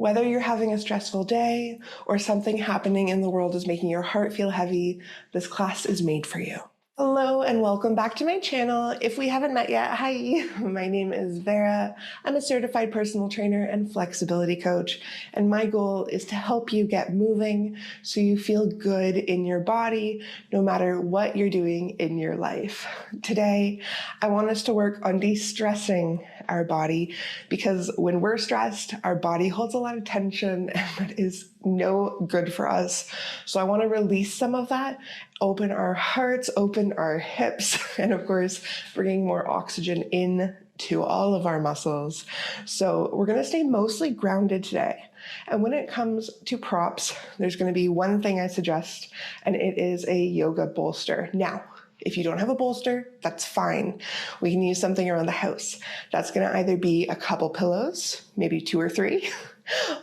Whether you're having a stressful day or something happening in the world is making your heart feel heavy, this class is made for you. Hello and welcome back to my channel. If we haven't met yet, hi, my name is Vera. I'm a certified personal trainer and flexibility coach, and my goal is to help you get moving so you feel good in your body no matter what you're doing in your life. Today, I want us to work on de-stressing our body because when we're stressed, our body holds a lot of tension and that is no good for us. So I want to release some of that, open our hearts, open our hips, and of course, bringing more oxygen in to all of our muscles. So we're going to stay mostly grounded today. And when it comes to props, there's going to be one thing I suggest, and it is a yoga bolster. Now, if you don't have a bolster, that's fine. We can use something around the house. That's going to either be a couple pillows, maybe 2 or 3,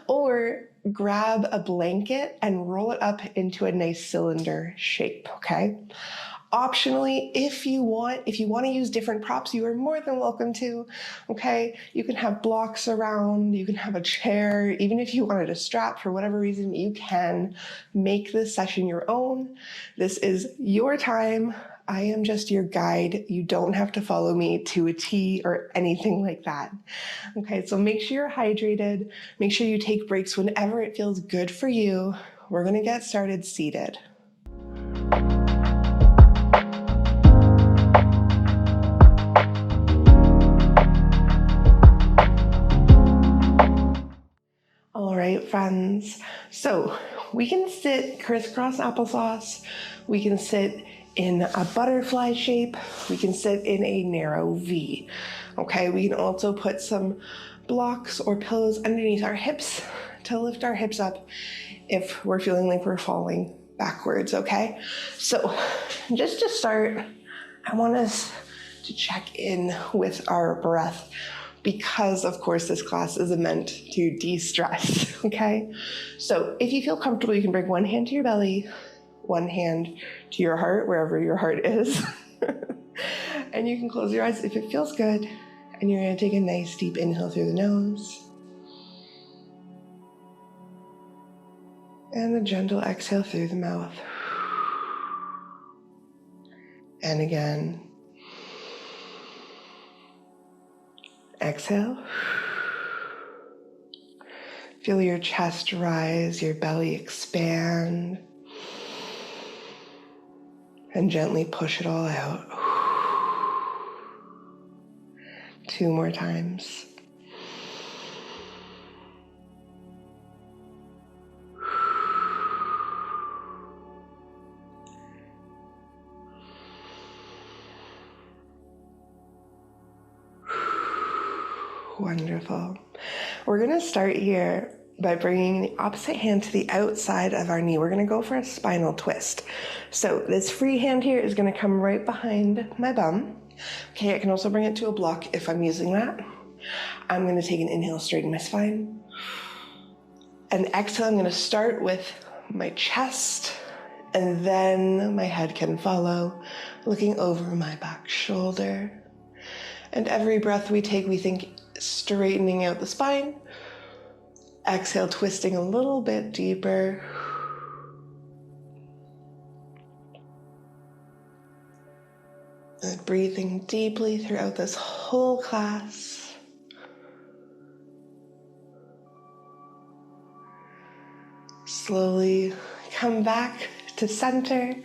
or grab a blanket and roll it up into a nice cylinder shape, okay? Optionally, if you want to use different props, you are more than welcome to, okay? You can have blocks around, you can have a chair, even if you wanted a strap for whatever reason, you can make this session your own. This is your time. I am just your guide. You don't have to follow me to a T or anything like that. Okay, so make sure you're hydrated. Make sure you take breaks whenever it feels good for you. We're gonna get started seated. All right, friends. So we can sit crisscross applesauce. We can sit in a butterfly shape. We can sit in a narrow V. Okay, we can also put some blocks or pillows underneath our hips to lift our hips up if we're feeling like we're falling backwards, okay? So just to start, I want us to check in with our breath because, of course, this class is meant to de-stress, okay? So if you feel comfortable, you can bring one hand to your belly, one hand to your heart, wherever your heart is. And you can close your eyes if it feels good. And you're gonna take a nice deep inhale through the nose. And a gentle exhale through the mouth. And again. Exhale. Feel your chest rise, your belly expand. And gently push it all out. 2 more times. Wonderful. We're going to start here by bringing the opposite hand to the outside of our knee. We're going to go for a spinal twist. So this free hand here is going to come right behind my bum. Okay, I can also bring it to a block if I'm using that. I'm going to take an inhale, straighten my spine. And exhale, I'm going to start with my chest, and then my head can follow, looking over my back shoulder. And every breath we take, we think straightening out the spine. Exhale, twisting a little bit deeper. And breathing deeply throughout this whole class. Slowly come back to center.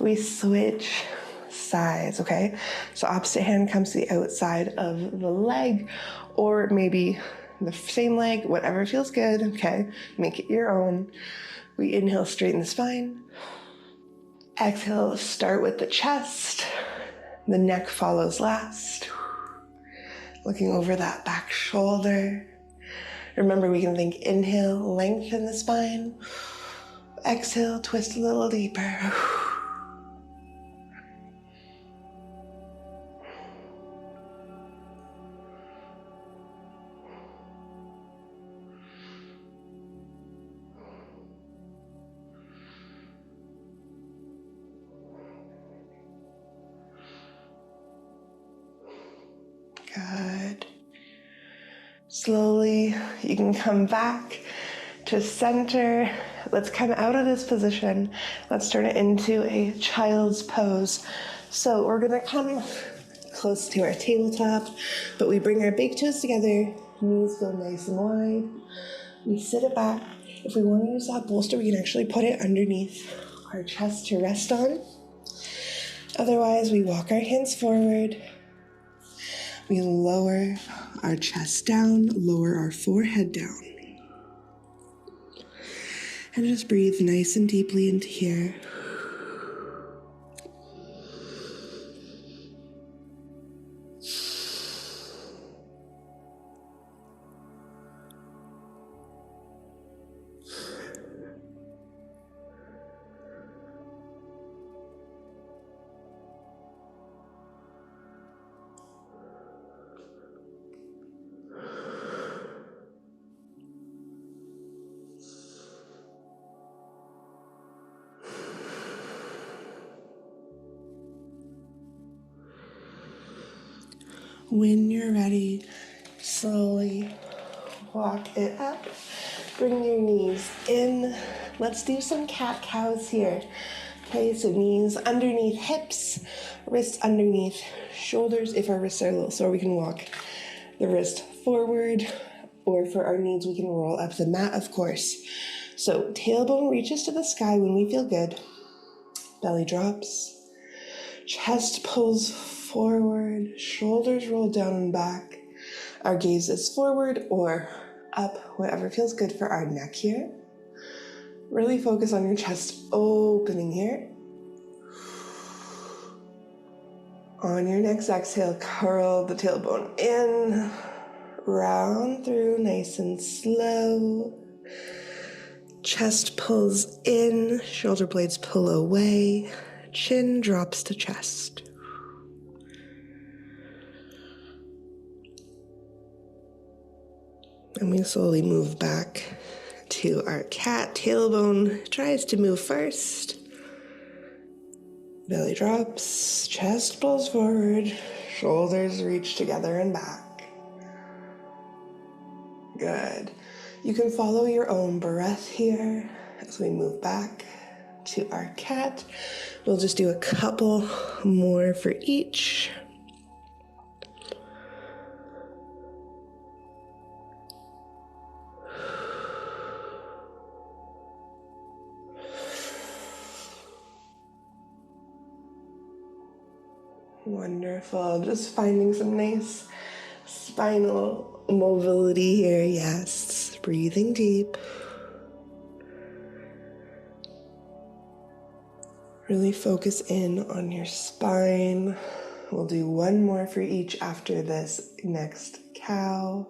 We switch sides, okay? So opposite hand comes to the outside of the leg, or maybe the same leg, whatever feels good, okay? Make it your own. We inhale, straighten the spine. Exhale, start with the chest. The neck follows last. Looking over that back shoulder. Remember, we can think inhale, lengthen the spine. Exhale, twist a little deeper. Slowly, you can come back to center. Let's come out of this position. Let's turn it into a child's pose. So we're gonna come close to our tabletop, but we bring our big toes together, knees go nice and wide. We sit it back. If we want to use that bolster, we can actually put it underneath our chest to rest on. Otherwise, we walk our hands forward. We lower our chest down, lower our forehead down. And just breathe nice and deeply into here. When you're ready, slowly walk it up. Bring your knees in. Let's do some cat-cows here. Okay, so knees underneath hips, wrists underneath shoulders if our wrists are little, so we can walk the wrist forward, or for our knees, we can roll up the mat, of course. So tailbone reaches to the sky when we feel good. Belly drops. Chest pulls forward, shoulders roll down and back. Our gaze is forward or up, whatever feels good for our neck here. Really focus on your chest opening here. On your next exhale, curl the tailbone in, round through nice and slow. Chest pulls in, shoulder blades pull away, chin drops to chest. And we slowly move back to our cat. Tailbone tries to move first. Belly drops, chest pulls forward, shoulders reach together and back. Good. You can follow your own breath here as we move back to our cat. We'll just do a couple more for each. Wonderful. Just finding some nice spinal mobility here. Yes. Breathing deep. Really focus in on your spine. We'll do one more for each after this next cow.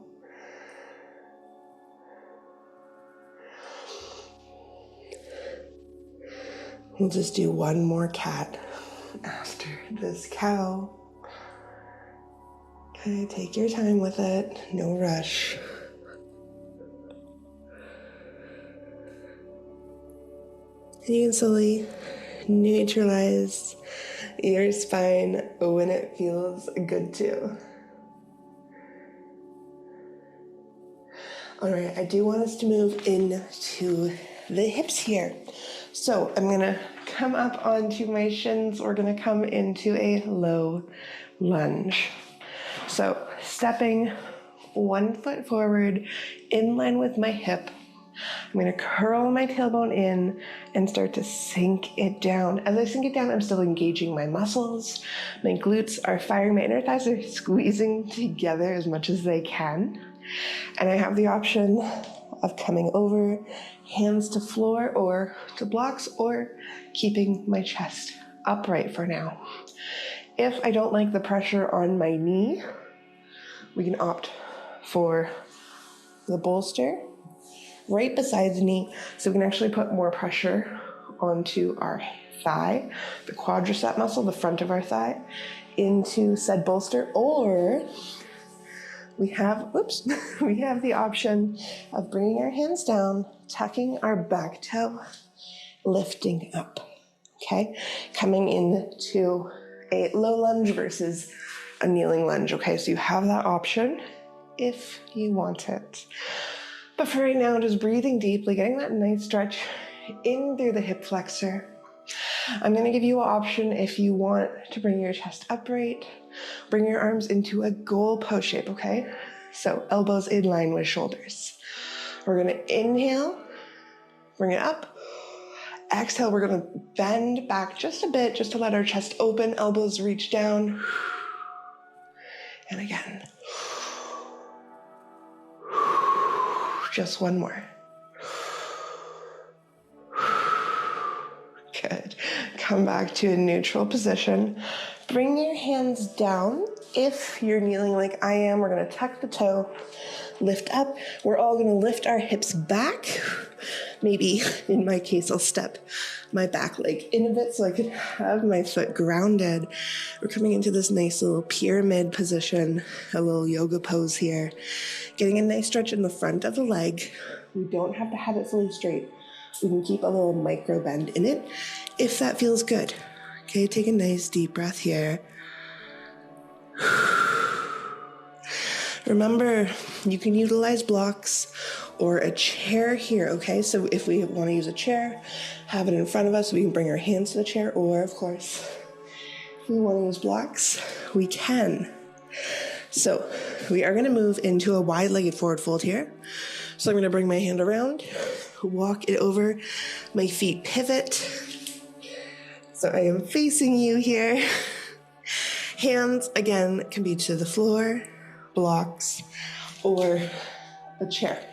We'll just do one more cat after this cow. Okay, take your time with it, no rush. And you can slowly neutralize your spine when it feels good to. All right, I do want us to move into the hips here. So I'm gonna come up onto my shins. We're gonna come into a low lunge. So stepping 1 foot forward in line with my hip. I'm gonna curl my tailbone in and start to sink it down. As I sink it down, I'm still engaging my muscles. My glutes are firing, my inner thighs are squeezing together as much as they can. And I have the option of coming over, hands to floor or to blocks, or keeping my chest upright for now. If I don't like the pressure on my knee, we can opt for the bolster right beside the knee, so we can actually put more pressure onto our thigh, the quadricep muscle, the front of our thigh, into said bolster, or we have the option of bringing our hands down, tucking our back toe, lifting up, okay? Coming into a low lunge versus a kneeling lunge, okay? So you have that option. if you want it. But for right now, just breathing deeply, getting that nice stretch in through the hip flexor. I'm going to give you an option if you want to bring your chest upright, bring your arms into a goal post shape, okay? So elbows in line with shoulders. We're going to inhale, bring it up. Exhale, we're going to bend back just a bit, just to let our chest open, elbows reach down. And again. Just one more. Good. Come back to a neutral position. Bring your hands down. If you're kneeling like I am, we're going to tuck the toe, lift up. We're all going to lift our hips back. Maybe, in my case, I'll step my back leg in a bit so I can have my foot grounded. We're coming into this nice little pyramid position, a little yoga pose here. Getting a nice stretch in the front of the leg. We don't have to have it fully straight. We can keep a little micro bend in it if that feels good. Okay, take a nice deep breath here. Remember, you can utilize blocks or a chair here, okay? So if we want to use a chair, have it in front of us, we can bring our hands to the chair, or of course, if we want to use blocks, we can. So we are going to move into a wide-legged forward fold here. So I'm going to bring my hand around, walk it over, my feet pivot. So I am facing you here. Hands, again, can be to the floor, blocks, or a chair.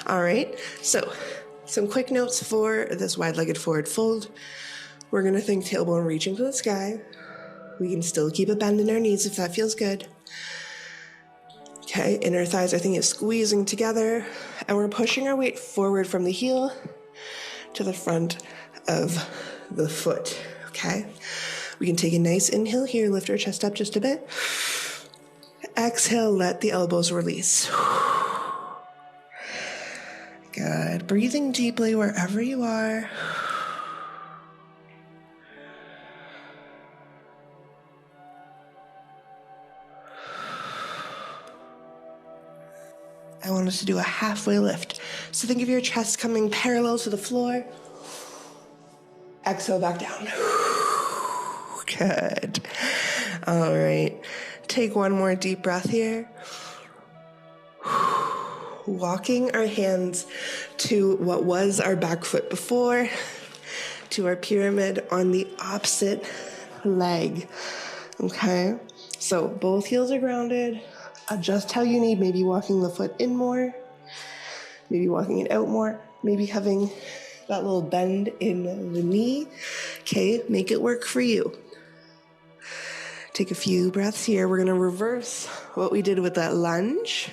All right, so some quick notes for this wide-legged forward fold. We're going to think tailbone reaching to the sky. We can still keep a bend in our knees if that feels good. Okay, inner thighs, I think, is squeezing together, and we're pushing our weight forward from the heel to the front of the foot, okay? We can take a nice inhale here, lift our chest up just a bit. Exhale, let the elbows release. Good. Breathing deeply wherever you are. I want us to do a halfway lift. So think of your chest coming parallel to the floor. Exhale back down. Good. All right. Take one more deep breath here. Walking our hands to what was our back foot before, to our pyramid on the opposite leg. Okay? So both heels are grounded. Adjust how you need, maybe walking the foot in more, maybe walking it out more, maybe having that little bend in the knee. Okay, make it work for you. Take a few breaths here. We're gonna reverse what we did with that lunge.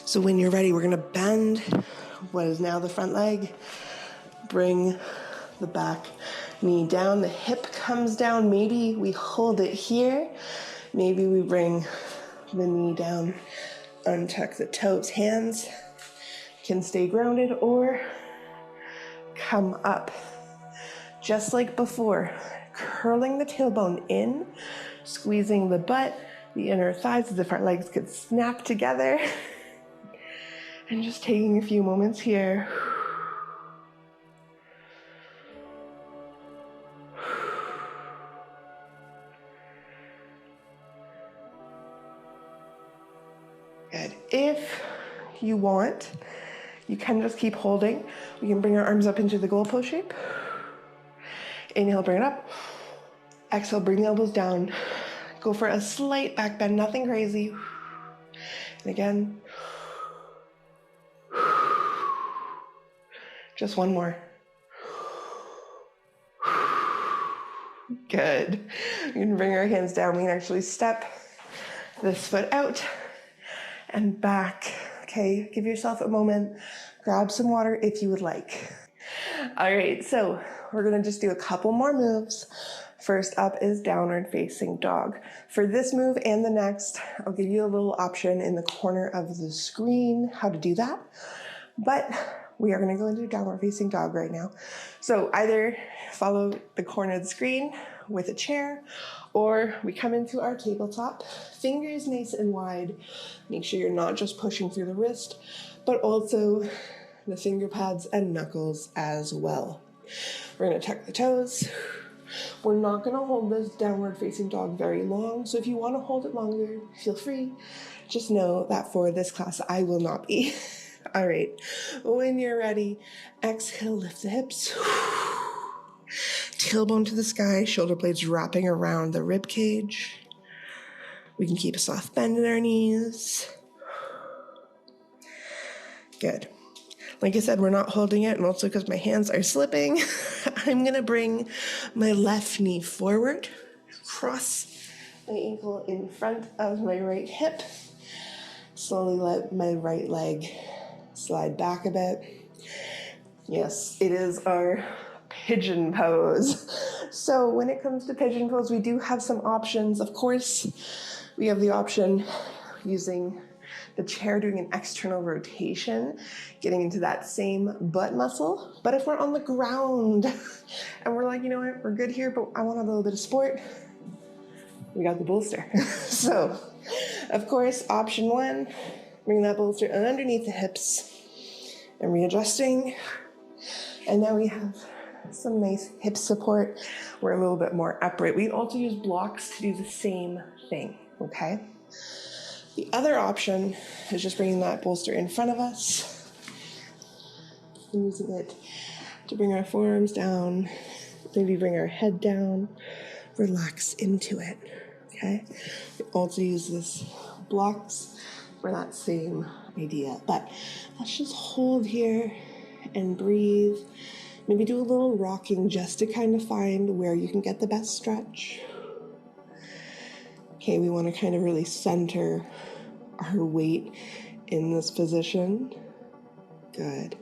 So when you're ready, we're gonna bend what is now the front leg. Bring the back knee down, the hip comes down. Maybe we hold it here. Maybe we bring the knee down, untuck the toes. Hands can stay grounded or come up. Just like before, curling the tailbone in, squeezing the butt, the inner thighs, the front legs could snap together. And just taking a few moments here. Good. If you want, you can just keep holding. We can bring our arms up into the goal post shape. Inhale, bring it up. Exhale, bring the elbows down. Go for a slight back bend, nothing crazy. And again. Just one more. Good. We can bring our hands down. We can actually step this foot out and back. Okay, give yourself a moment. Grab some water if you would like. All right, so we're gonna just do a couple more moves. First up is downward facing dog. For this move and the next, I'll give you a little option in the corner of the screen how to do that. But we are going to go into downward facing dog right now. So either follow the corner of the screen with a chair, or we come into our tabletop, fingers nice and wide. Make sure you're not just pushing through the wrist, but also the finger pads and knuckles as well. We're going to tuck the toes. We're not going to hold this downward facing dog very long, so if you want to hold it longer, feel free. Just know that for this class, I will not be. All right, when you're ready, exhale, lift the hips. Tailbone to the sky, shoulder blades wrapping around the rib cage. We can keep a soft bend in our knees. Good. Like I said, we're not holding it, and also because my hands are slipping, I'm going to bring my left knee forward, cross my ankle in front of my right hip, slowly let my right leg slide back a bit. Yes, it is our pigeon pose. So when it comes to pigeon pose, we do have some options. Of course, we have the option using the chair, doing an external rotation, getting into that same butt muscle. But if we're on the ground and we're like, you know what, we're good here, but I want a little bit of sport, we got the bolster. So, of course, option one, bring that bolster underneath the hips and readjusting. And now we have some nice hip support. We're a little bit more upright. We also use blocks to do the same thing, okay? The other option is just bringing that bolster in front of us, using it to bring our forearms down, maybe bring our head down, relax into it, okay? We also use this blocks for that same idea, but let's just hold here and breathe. Maybe do a little rocking just to kind of find where you can get the best stretch. Okay, we want to kind of really center our weight in this position. Good.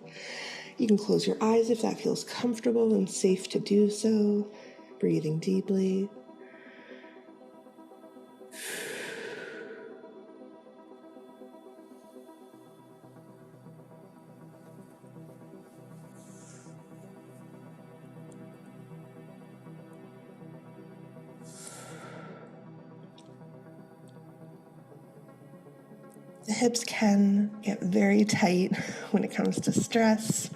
You can close your eyes if that feels comfortable and safe to do so. Breathing deeply. The hips can get very tight when it comes to stress,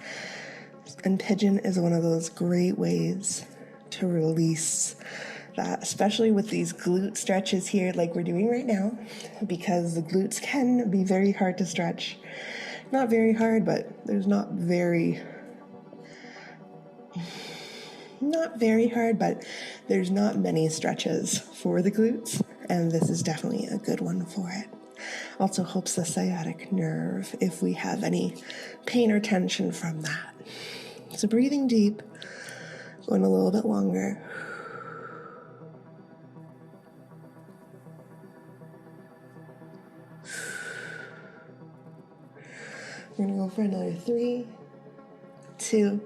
and Pigeon is one of those great ways to release that, especially with these glute stretches here like we're doing right now, because the glutes can be very hard to stretch. Not very hard, but there's not very hard, but there's not many stretches for the glutes, and this is definitely a good one for it. Also helps the sciatic nerve if we have any pain or tension from that. So breathing deep, going a little bit longer. We're gonna go for another 3, 2,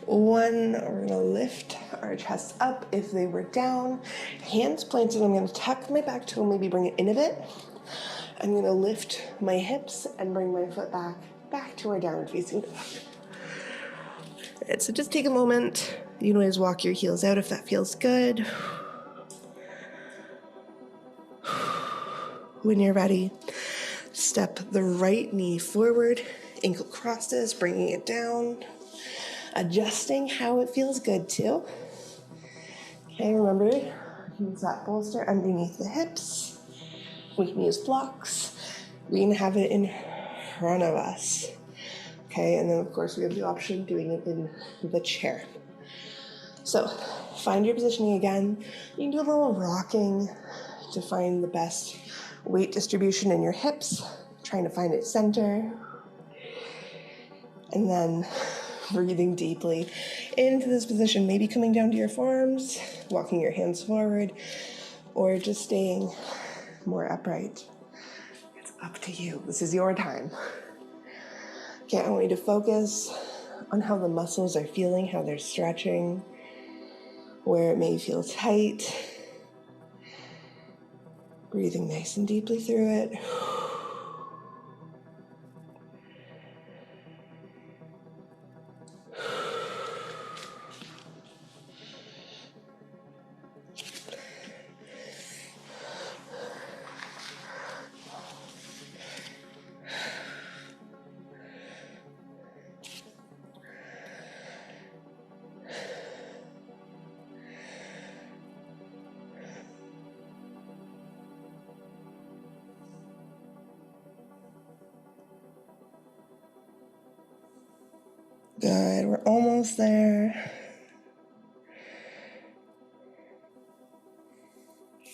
1. We're gonna lift our chests up if they were down. Hands planted, I'm gonna tuck my back toe, maybe bring it in a bit. I'm gonna lift my hips and bring my foot back to our downward facing dog. Right, so just take a moment. You can always walk your heels out if that feels good. When you're ready, step the right knee forward, ankle crosses, bringing it down, adjusting how it feels good too. Okay, remember, use that bolster underneath the hips. We can use blocks. We can have it in front of us. Okay, and then of course we have the option of doing it in the chair. So find your positioning again. You can do a little rocking to find the best weight distribution in your hips, trying to find it center. And then breathing deeply into this position, maybe coming down to your forearms, walking your hands forward, or just staying more upright. It's up to you. This is your time. Okay, I want you to focus on how the muscles are feeling, how they're stretching, where it may feel tight. Breathing nice and deeply through it. Good, we're almost there.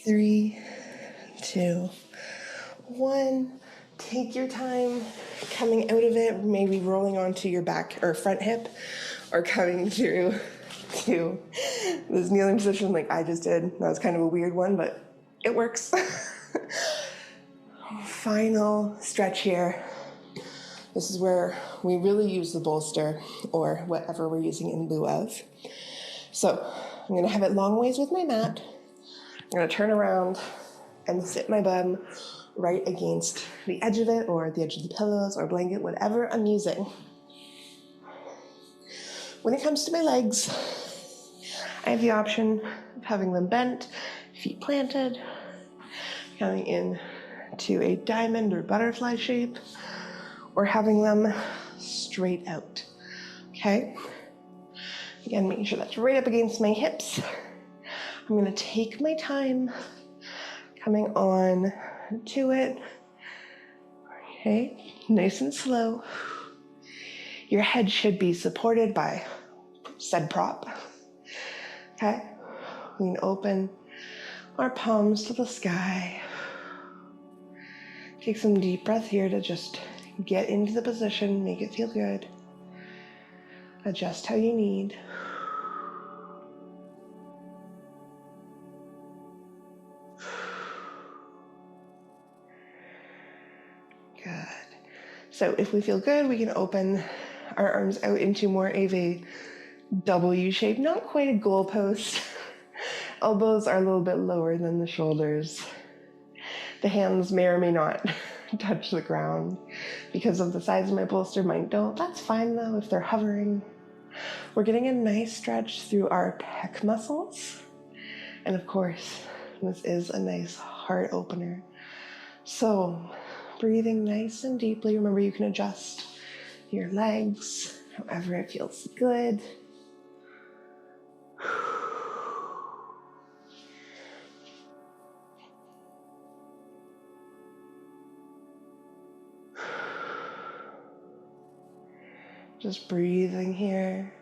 3, 2, 1. Take your time coming out of it, maybe rolling onto your back or front hip, or coming through to this kneeling position like I just did. That was kind of a weird one, but it works. Final stretch here. This is where we really use the bolster or whatever we're using in lieu of. So I'm gonna have it long ways with my mat. I'm gonna turn around and sit my bum right against the edge of it or the edge of the pillows or blanket, whatever I'm using. When it comes to my legs, I have the option of having them bent, feet planted, coming in to a diamond or butterfly shape, or having them straight out, okay? Again, making sure that's right up against my hips. I'm gonna take my time coming on to it, okay? Nice and slow. Your head should be supported by said prop, okay? We can open our palms to the sky. Take some deep breath here to just get into the position, make it feel good. Adjust how you need. Good. So if we feel good, we can open our arms out into more of a W shape, not quite a goalpost. Elbows are a little bit lower than the shoulders. The hands may or may not touch the ground because of the size of my bolster. Mine don't. That's fine though if they're hovering. We're getting a nice stretch through our pec muscles. And of course, this is a nice heart opener. So breathing nice and deeply. Remember, you can adjust your legs however it feels good. Just breathing here,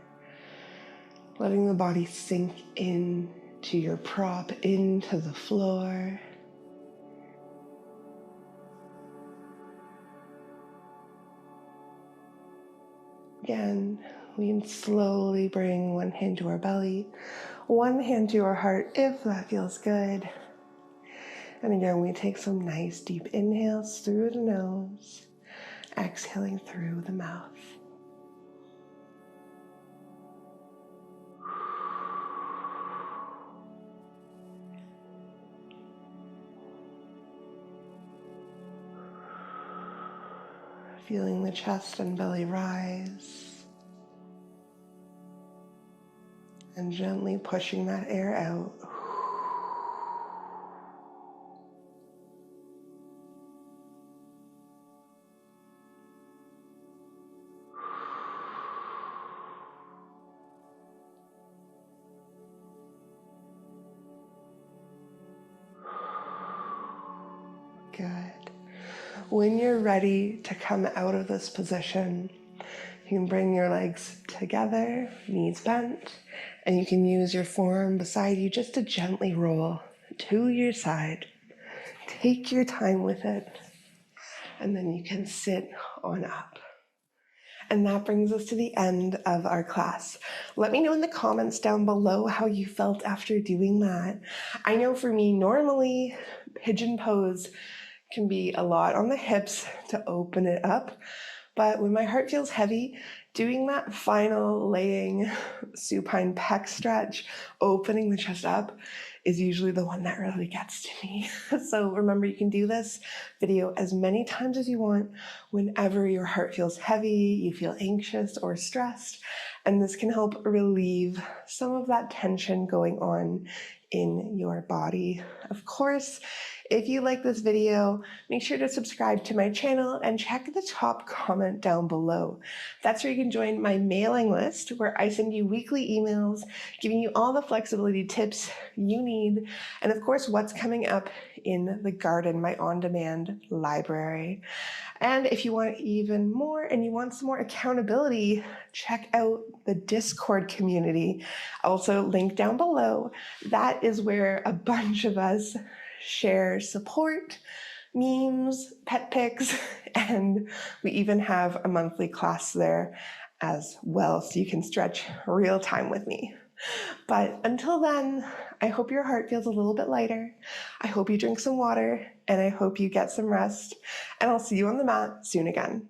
letting the body sink in to your prop, into the floor. Again, we can slowly bring one hand to our belly, one hand to our heart if that feels good. And again, we take some nice deep inhales through the nose, exhaling through the mouth. Feeling the chest and belly rise, and gently pushing that air out. Good. When you're ready to come out of this position, you can bring your legs together, knees bent, and you can use your forearm beside you just to gently roll to your side. Take your time with it, and then you can sit on up. And that brings us to the end of our class. Let me know in the comments down below how you felt after doing that. I know for me, normally pigeon pose can be a lot on the hips to open it up, but when my heart feels heavy, doing that final laying supine pec stretch, opening the chest up, is usually the one that really gets to me. So remember, you can do this video as many times as you want whenever your heart feels heavy, you feel anxious or stressed, and this can help relieve some of that tension going on in your body. Of course, If you like this video, make sure to subscribe to my channel and check the top comment down below. That's where you can join my mailing list, where I send you weekly emails giving you all the flexibility tips you need, and of course what's coming up in the garden, my on-demand library. And if you want even more and you want some more accountability, check out the Discord community, also linked down below. That is where a bunch of us share support, memes, pet pics, and we even have a monthly class there as well, so you can stretch real time with me. But until then, I hope your heart feels a little bit lighter. I hope you drink some water, and I hope you get some rest. And I'll see you on the mat soon again.